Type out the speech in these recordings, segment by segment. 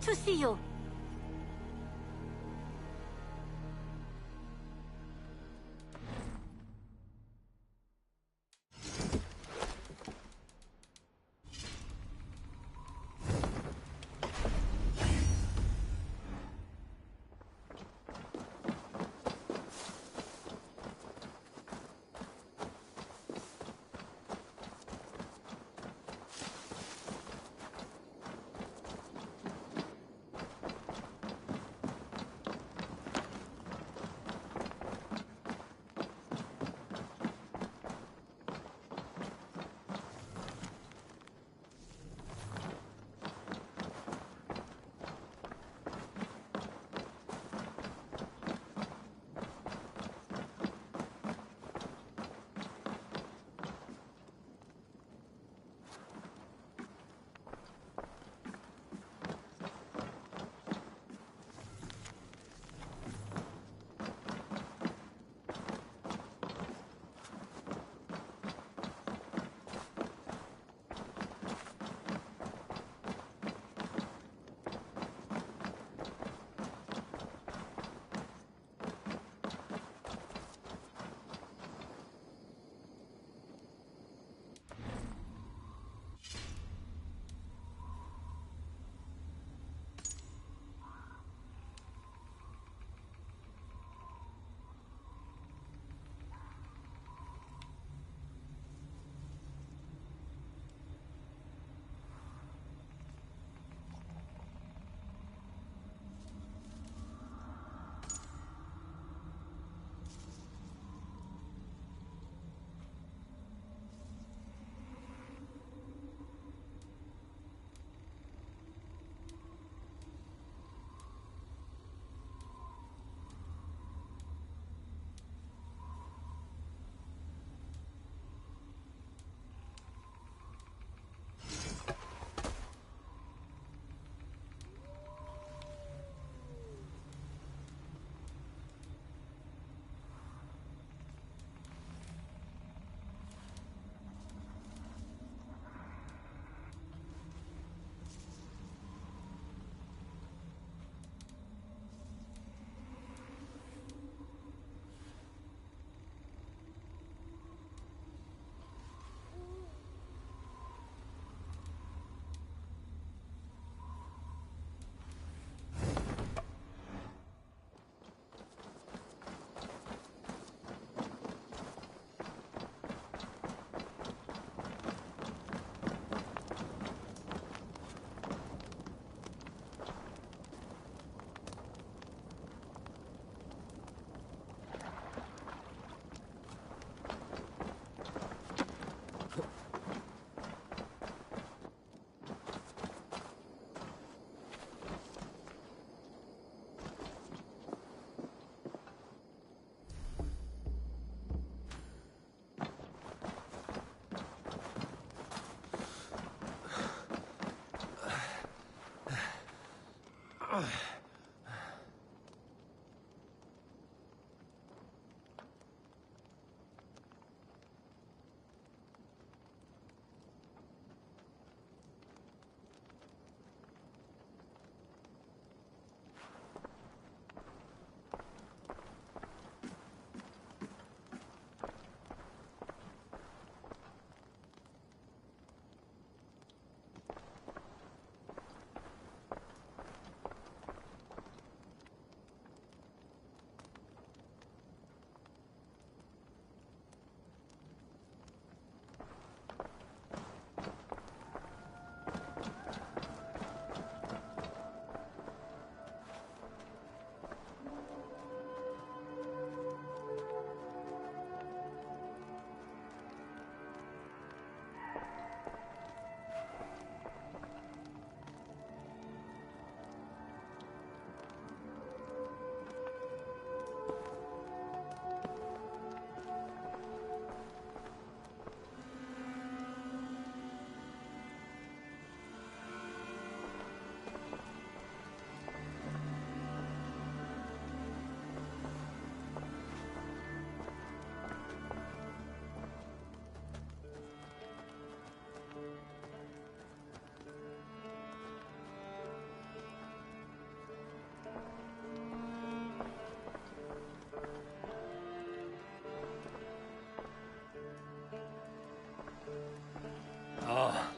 Good to see you.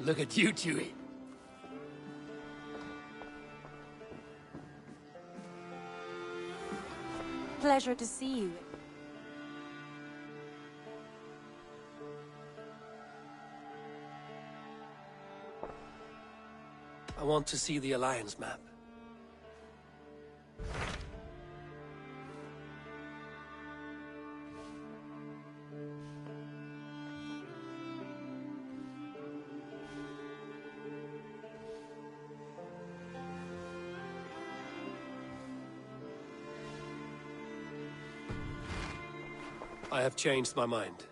Look at you, Chewie. Pleasure to see you. I want to see the Alliance map. I have changed my mind.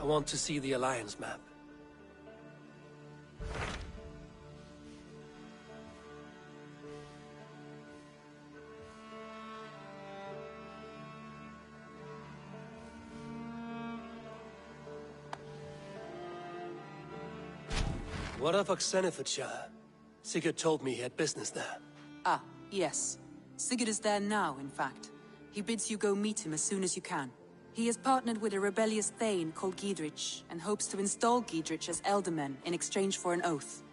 I want to see the Alliance map. What of Oxenfordshire? Sigurd told me he had business there. Ah, yes. Sigurd is there now, in fact. He bids you go meet him as soon as you can. He has partnered with a rebellious Thane called Giedrich, and hopes to install Giedrich as Elderman in exchange for an oath.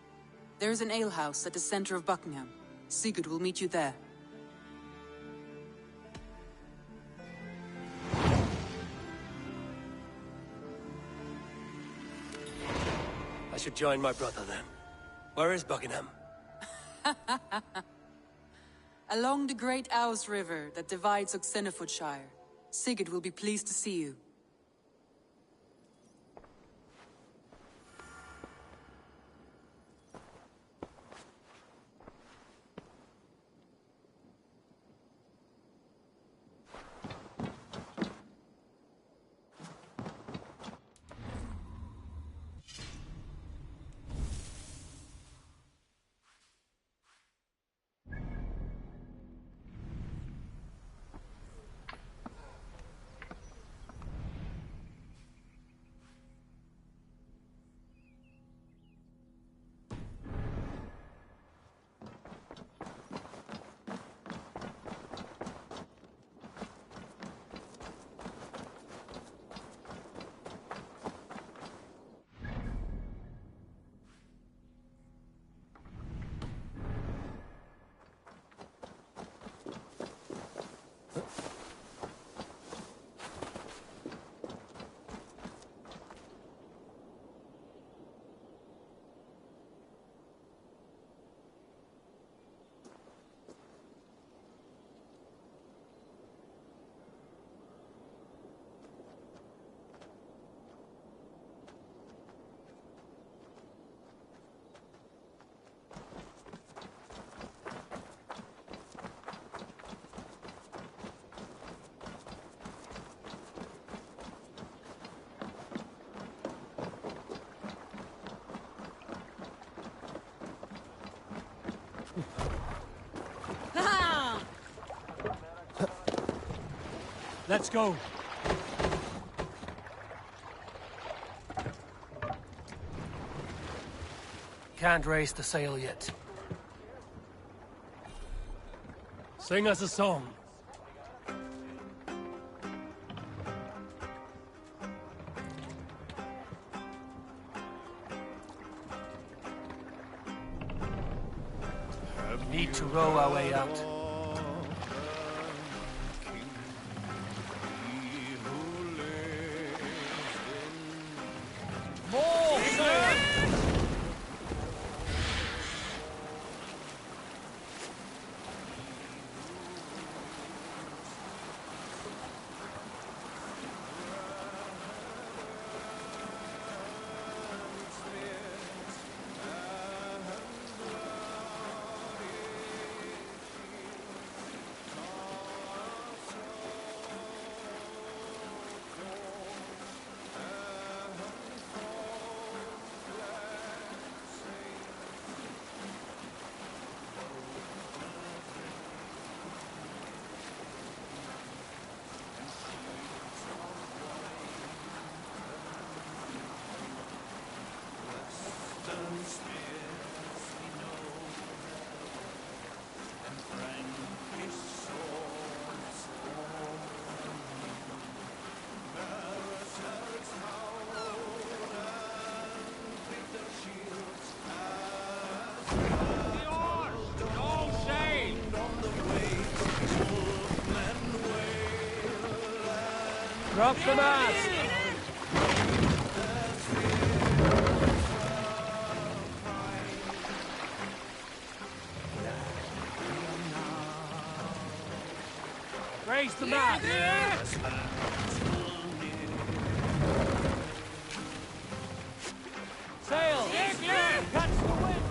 There is an alehouse at the center of Buckingham. Sigurd will meet you there. I should join my brother then. Where is Buckingham? Along the great Ouse River that divides Oxenfordshire. Sigurd will be pleased to see you. Let's go. Can't raise the sail yet. Sing us a song. Need to row our way out. Drop the mask! Raise the mask! Sail! Catch the wind!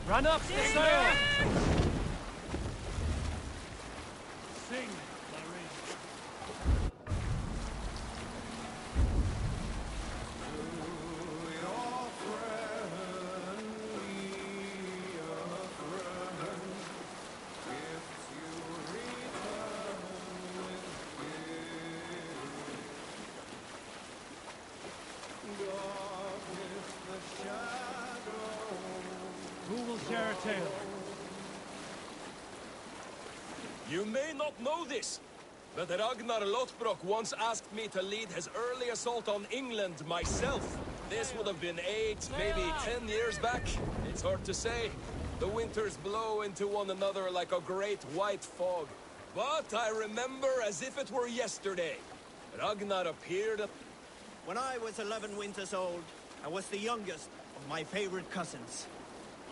Run up the sail! Sing, Larry. Who will share a tale? You may not know this, but Ragnar Lothbrok once asked me to lead his early assault on England myself. This would have been 8, maybe 10 years back. It's hard to say. The winters blow into one another like a great white fog. But I remember as if it were yesterday. Ragnar appeared at... When I was 11 winters old, I was the youngest of my favorite cousins.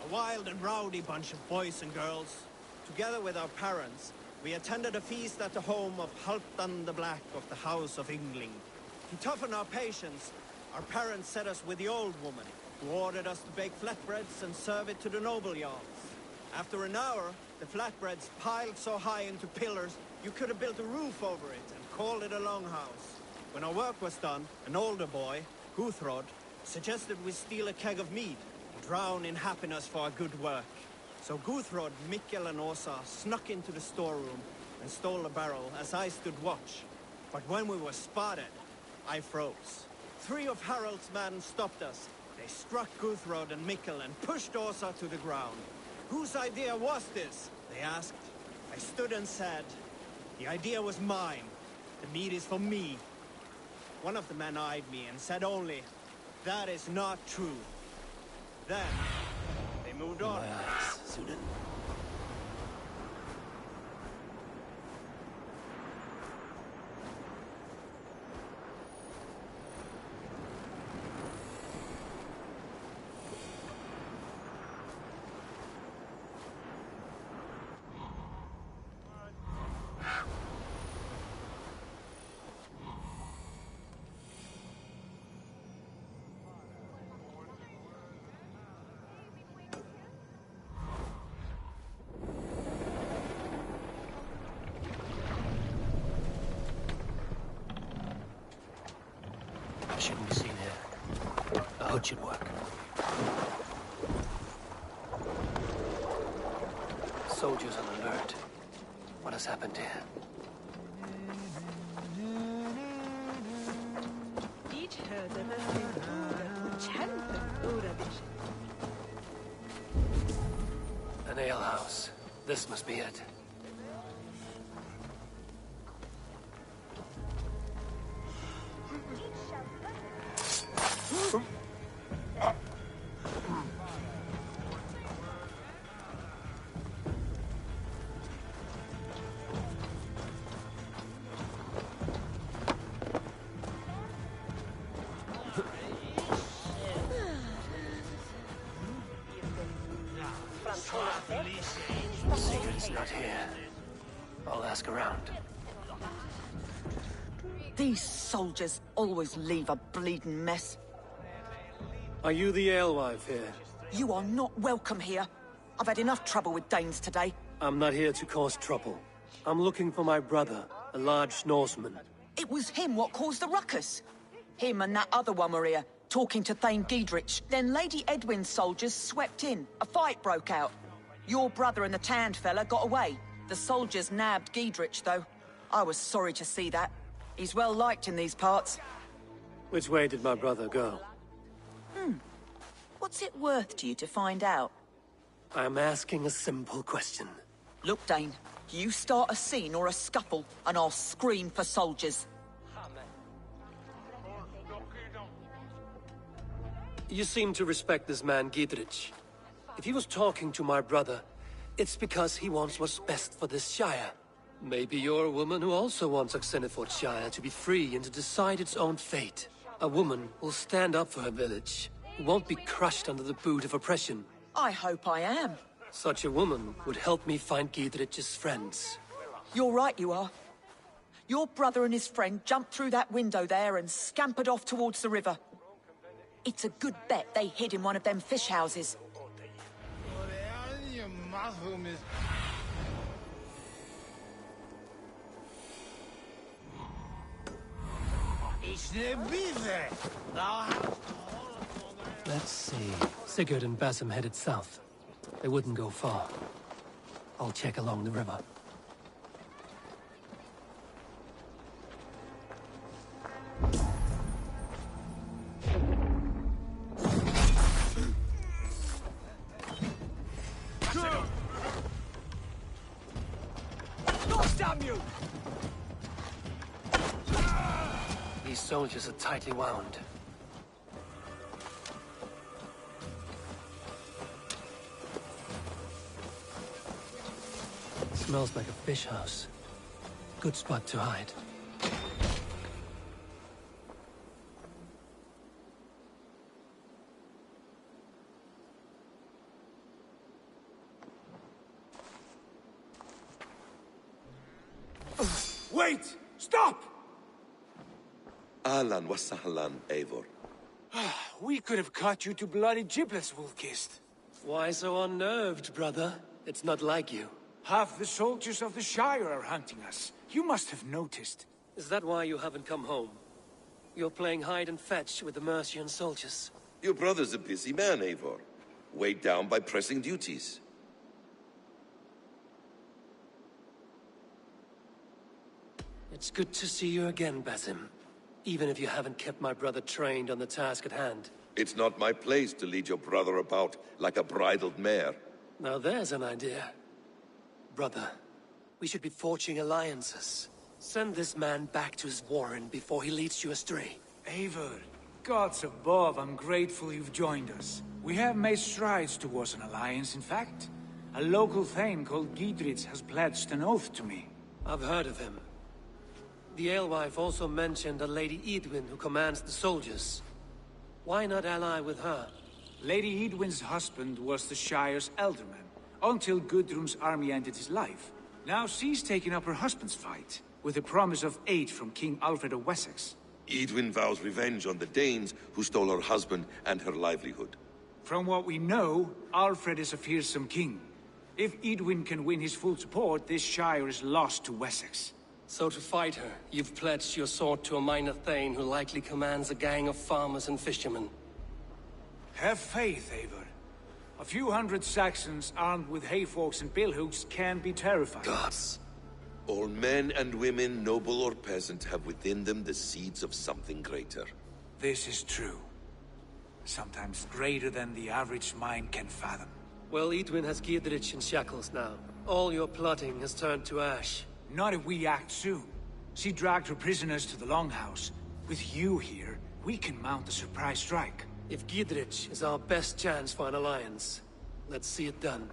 A wild and rowdy bunch of boys and girls. Together with our parents, we attended a feast at the home of Halfdan the Black of the House of Yngling. To toughen our patience, our parents set us with the old woman, who ordered us to bake flatbreads and serve it to the noble jarls. After an hour, the flatbreads piled so high into pillars, you could have built a roof over it and called it a longhouse. When our work was done, an older boy, Guthrod, suggested we steal a keg of mead and drown in happiness for our good work. So Guthrod, Mikkel and Åsa snuck into the storeroom and stole a barrel as I stood watch. But when we were spotted, I froze. 3 of Harald's men stopped us. They struck Guthrod and Mikkel and pushed Åsa to the ground. Whose idea was this? They asked. I stood and said, the idea was mine. The mead is for me. One of the men eyed me and said only, that is not true. Then, they moved on. My eyes, Sunan. Shouldn't be seen here. A hood should work. Soldiers on alert. What has happened here? An alehouse. This must be it. Secret's not here. I'll ask around. These soldiers always leave a bleeding mess. Are you the alewife here? You are not welcome here. I've had enough trouble with Danes today. I'm not here to cause trouble. I'm looking for my brother, a large Norseman. It was him what caused the ruckus. Him and that other one were here, talking to Thane Giedrich. Then Lady Edwin's soldiers swept in. A fight broke out. Your brother and the tanned fella got away. The soldiers nabbed Giedrich, though. I was sorry to see that. He's well liked in these parts. Which way did my brother go? What's it worth to you to find out? I'm asking a simple question. Look, Dane, you start a scene or a scuffle, and I'll scream for soldiers. You seem to respect this man, Giedrich. If he was talking to my brother, it's because he wants what's best for this Shire. Maybe you're a woman who also wants Oxenford Shire to be free and to decide its own fate. A woman who'll stand up for her village, who won't be crushed under the boot of oppression. I hope I am. Such a woman would help me find Giedrich's friends. You're right, you are. Your brother and his friend jumped through that window there and scampered off towards the river. It's a good bet they hid in one of them fish houses. Let's see. Sigurd and Basim headed south. They wouldn't go far. I'll check along the river. Damn you! These soldiers are tightly wound. Smells like a fish house. Good spot to hide. Wait! Stop! Ahlan wa sahlan, Eivor. We could have cut you to bloody giblets, Wolf-Kissed. Why so unnerved, brother? It's not like you. Half the soldiers of the Shire are hunting us. You must have noticed. Is that why you haven't come home? You're playing hide and fetch with the Mercian soldiers. Your brother's a busy man, Eivor. Weighed down by pressing duties. It's good to see you again, Basim. Even if you haven't kept my brother trained on the task at hand. It's not my place to lead your brother about like a bridled mare. Now there's an idea. Brother, we should be forging alliances. Send this man back to his warren before he leads you astray. Eivor, gods above, I'm grateful you've joined us. We have made strides towards an alliance, in fact. A local thane called Giedrich has pledged an oath to me. I've heard of him. The alewife also mentioned a Lady Edwin who commands the soldiers. Why not ally with her? Lady Edwin's husband was the Shire's elderman, until Gudrun's army ended his life. Now she's taken up her husband's fight, with the promise of aid from King Alfred of Wessex. Edwin vows revenge on the Danes who stole her husband and her livelihood. From what we know, Alfred is a fearsome king. If Edwin can win his full support, this Shire is lost to Wessex. So to fight her, you've pledged your sword to a minor thane who likely commands a gang of farmers and fishermen. Have faith, Eivor. A few hundred Saxons armed with hayforks and billhooks can be terrifying. Gods. All men and women, noble or peasant, have within them the seeds of something greater. This is true. Sometimes greater than the average mind can fathom. Well, Edwin has Giedrich in shackles now. All your plotting has turned to ash. Not if we act soon. She dragged her prisoners to the Longhouse. With you here, we can mount a surprise strike. If Giedrich is our best chance for an alliance, let's see it done.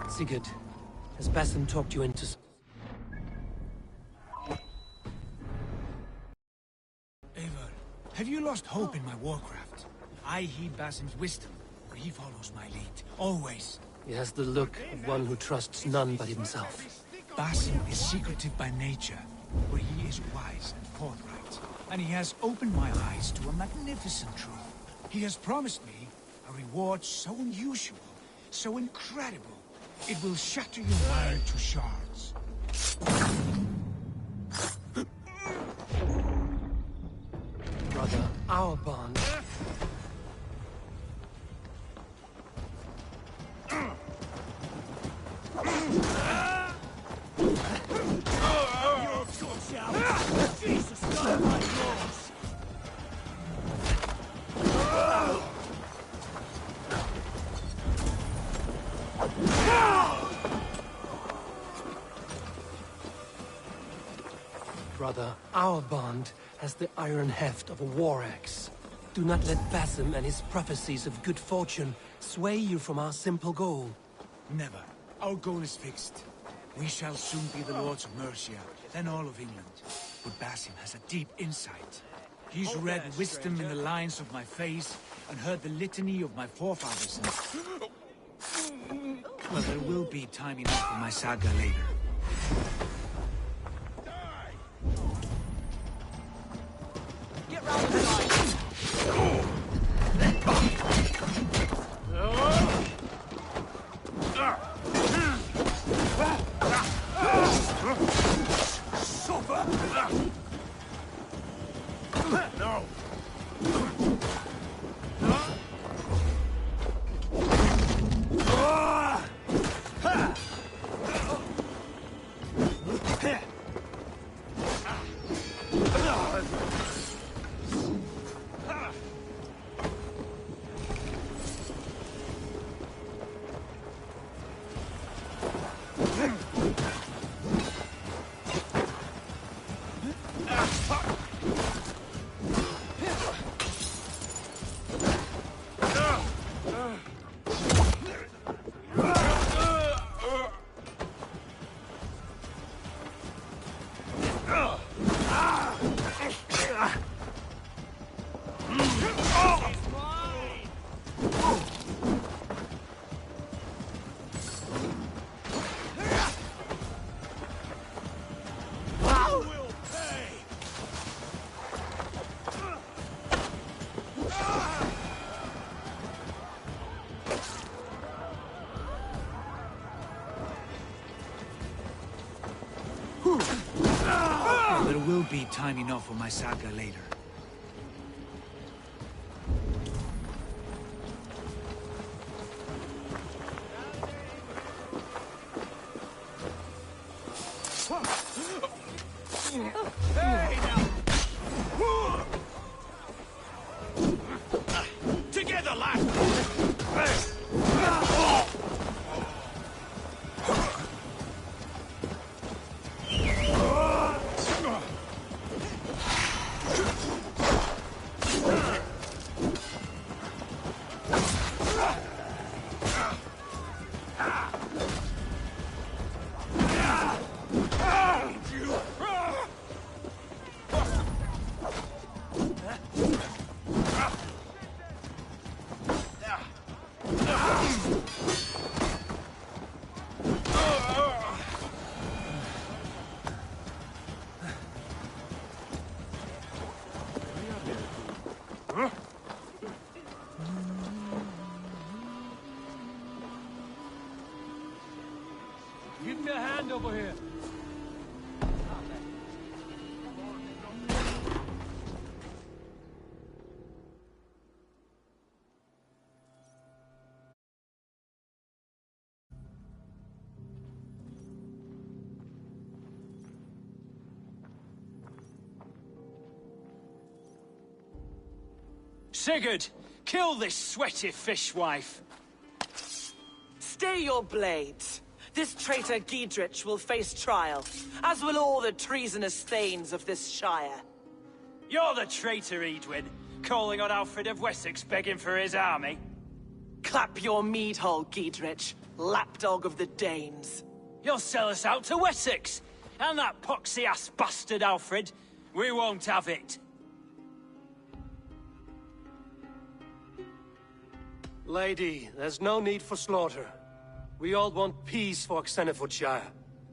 Sigurd, has Basim talked you into... Have you lost hope in my warcraft? I heed Basim's wisdom, for he follows my lead, always. He has the look of one who trusts none but himself. Basim is secretive by nature, but he is wise and forthright. And he has opened my eyes to a magnificent truth. He has promised me a reward so unusual, so incredible, it will shatter your mind to shards. Brother, our bond... Jesus, God, my yours! Brother, our bond has the iron heft of a war axe. Do not let Basim and his prophecies of good fortune sway you from our simple goal. Never. Our goal is fixed. We shall soon be the lords of Mercia, then all of England. But Basim has a deep insight. He's read wisdom in the lines of my face, and heard the litany of my forefathers. Well, there will be time enough for my saga later. Get round the side. No! There will be time enough for my saga later. Hey, now! Together, lad! Give me a hand over here. Sigurd, kill this sweaty fishwife. Stay your blades. This traitor Giedrich will face trial, as will all the treasonous thanes of this shire. You're the traitor, Edwin, calling on Alfred of Wessex begging for his army. Clap your mead hole, Giedrich, lapdog of the Danes. You'll sell us out to Wessex, and that poxy-ass bastard Alfred. We won't have it. Lady, there's no need for slaughter. We all want peace for Xenofordshire.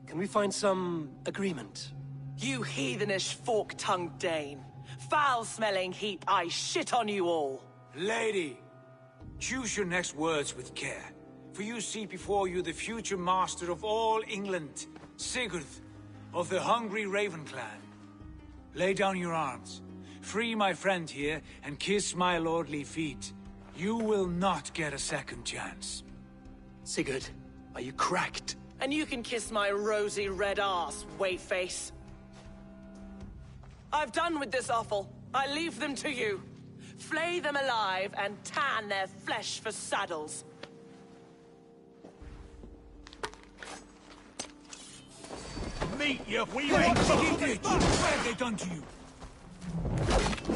Can we find some agreement? You heathenish fork-tongued Dane. Foul-smelling heap, I shit on you all. Lady, choose your next words with care. For you see before you the future master of all England, Sigurd, of the Hungry Raven clan. Lay down your arms. Free my friend here, and kiss my lordly feet. You will not get a second chance. Sigurd, are you cracked? And you can kiss my rosy red ass, wayface. I've done with this offal. I leave them to you. Flay them alive and tan their flesh for saddles. Meet you, we ain't What have they done to you?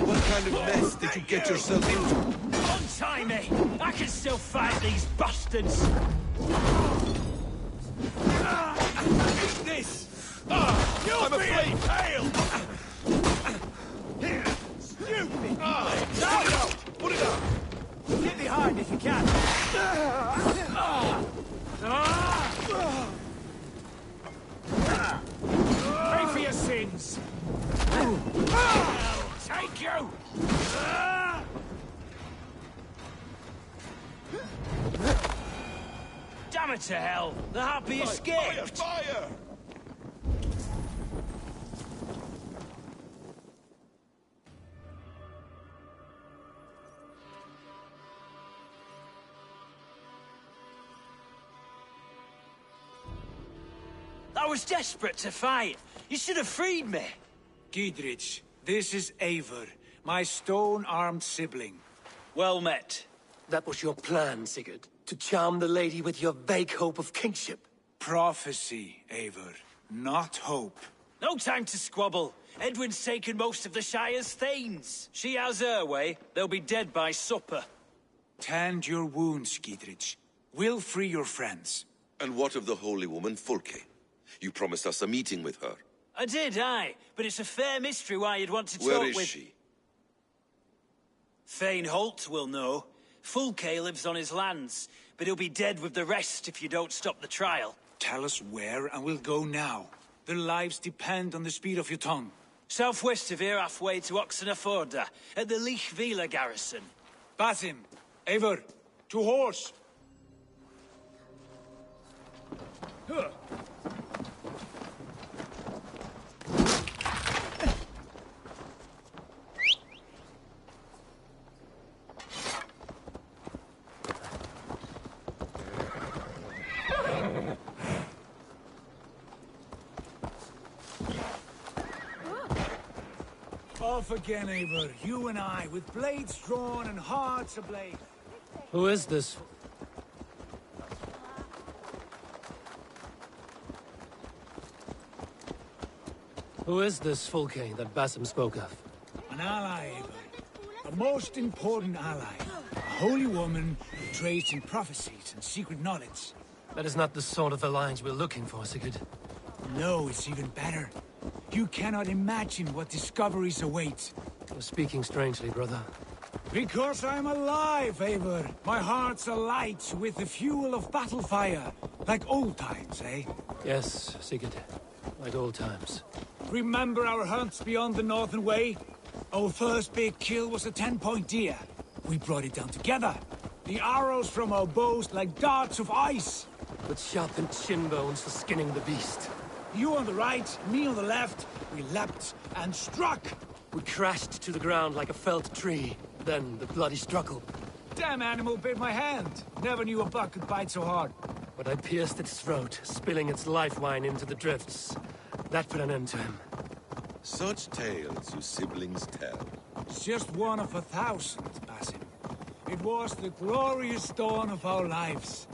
What kind of mess did you get yourself into? Untie me! I can still fight these bastards! This! I'm afraid! Pale! Stupid! Put it out! Put it out! Hit me hard if you can! Pay for your sins! Take you! Damn it to hell! The happy escaped! Fire! I was desperate to fight. You should have freed me. Giedrich, this is Eivor, my stone-armed sibling. Well met. That was your plan, Sigurd. To charm the lady with your vague hope of kingship. Prophecy, Eivor, not hope. No time to squabble. Edwin's taken most of the Shire's thanes. She has her way. They'll be dead by supper. Tend your wounds, Giedrich. We'll free your friends. And what of the holy woman, Fulke? You promised us a meeting with her. I did, aye. But it's a fair mystery why you'd want to talk with... Where is she? Thane Holt will know. Fulke lives on his lands, but he'll be dead with the rest if you don't stop the trial. Tell us where, and we'll go now. Their lives depend on the speed of your tongue. Southwest of here, halfway to Oxenaforda, at the Leah Garrison. Basim, Eivor, to horse! Off again, Eivor. You and I, with blades drawn and hearts ablaze. Who is this? Who is this Fulke that Basim spoke of? An ally, Eivor. A most important ally. A holy woman who trades in prophecies and secret knowledge. That is not the sort of alliance we're looking for, Sigurd. No, it's even better. You cannot imagine what discoveries await. You're speaking strangely, brother. Because I'm alive, Eivor. My heart's alight with the fuel of battle fire. Like old times, eh? Yes, Sigurd. Like old times. Remember our hunts beyond the Northern Way? Our first big kill was a 10-point deer. We brought it down together. The arrows from our bows like darts of ice. With sharpened shin bones for skinning the beast. You on the right, me on the left. We leapt and struck. We crashed to the ground like a felled tree. Then the bloody struggle. Damn animal bit my hand. Never knew a buck could bite so hard. But I pierced its throat, spilling its life wine into the drifts. That put an end to him. Such tales you siblings tell. It's just one of 1,000, Basim. It was the glorious dawn of our lives.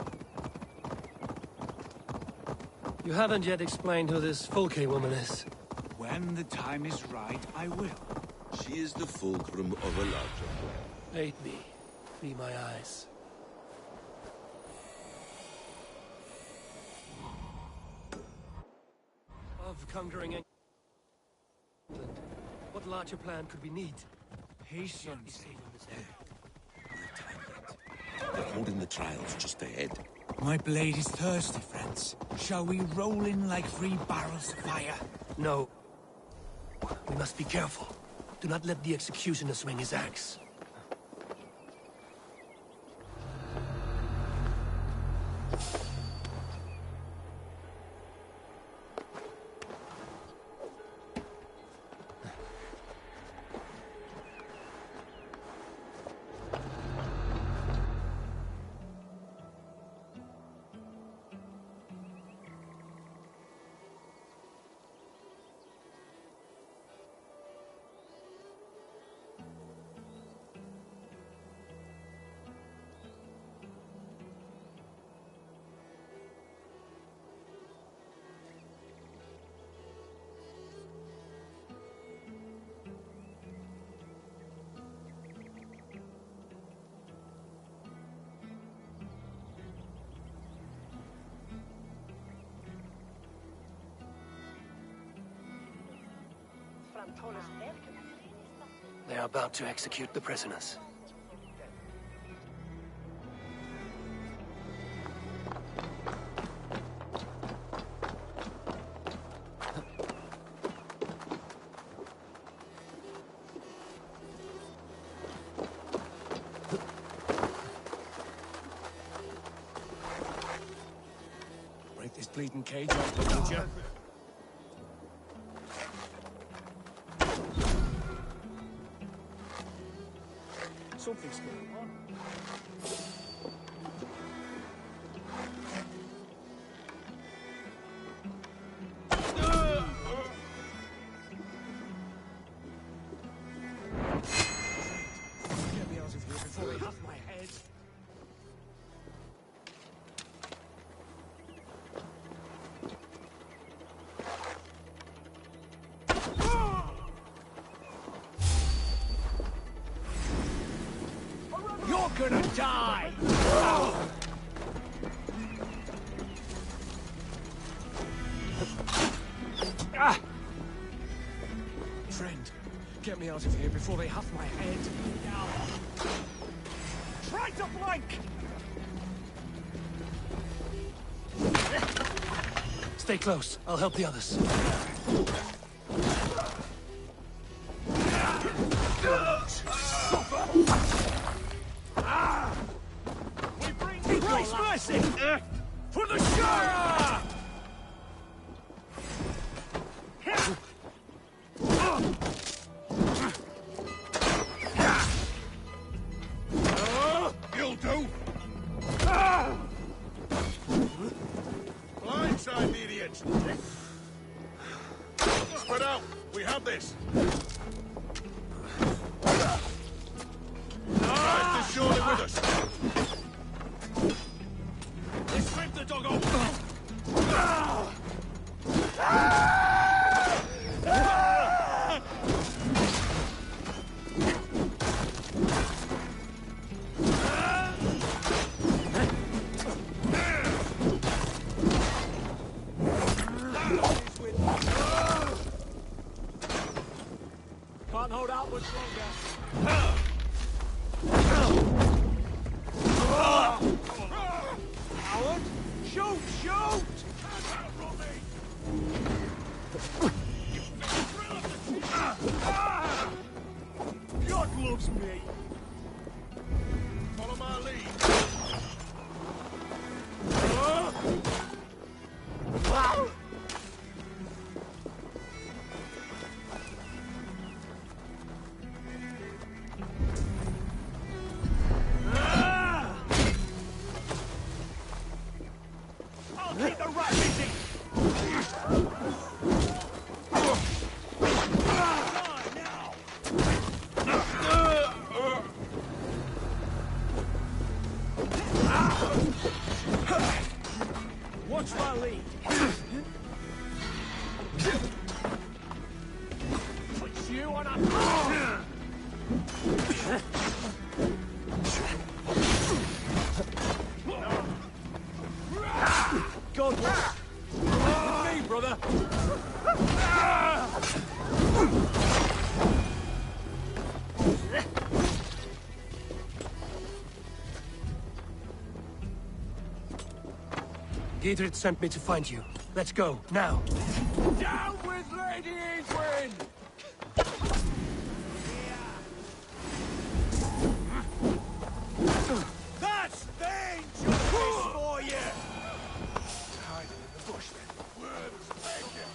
You haven't yet explained who this Fulke woman is. When the time is right, I will. She is the fulcrum of a larger plan. Aid me. Be my eyes. Of conquering England, what larger plan could we need? Patience. They're holding the trials just ahead. My blade is thirsty, friends. Shall we roll in like 3 barrels of fire? No. We must be careful. Do not let the executioner swing his axe. They are about to execute the prisoners. Break this bleeding cage open, would you? Something's going on. Get me out of here before they have my head. You're gonna die! Friend, get me out of here before they have my head. Now. Try to flank! Stay close. I'll help the others. We bring Christ's mercy! For the Shire! You'll do! Blindside, idiots! Spread out! We have this! Guys, is surely with us! Let's strip the dog off! Can't hold out much longer. Howard! Shoot! Shoot! God loves me! Follow my lead! I'll keep the rat busy! Watch my lead! Put you on a... God bless. With me, brother. Giedrich sent me to find you. Let's go, now. Down with Lady Edwin! That's Thane justice for you! Hiding in the bush then. Words taken.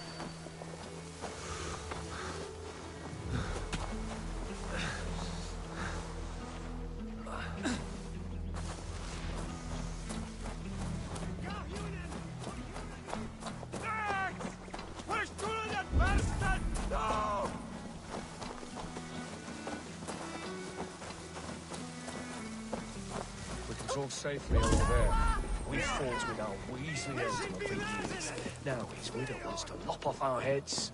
All safely over there. We fought with our Weasley Elder for years. Now his widow wants to lop off our heads.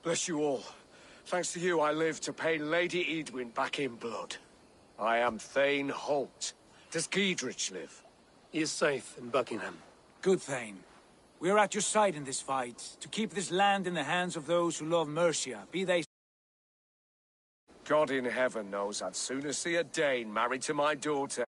Bless you all. Thanks to you, I live to pay Lady Edwin back in blood. I am Thane Holt. Does Giedrich live? He is safe in Buckingham. Good, Thane. We are at your side in this fight, to keep this land in the hands of those who love Mercia, be they... God in heaven knows I'd sooner see a Dane married to my daughter.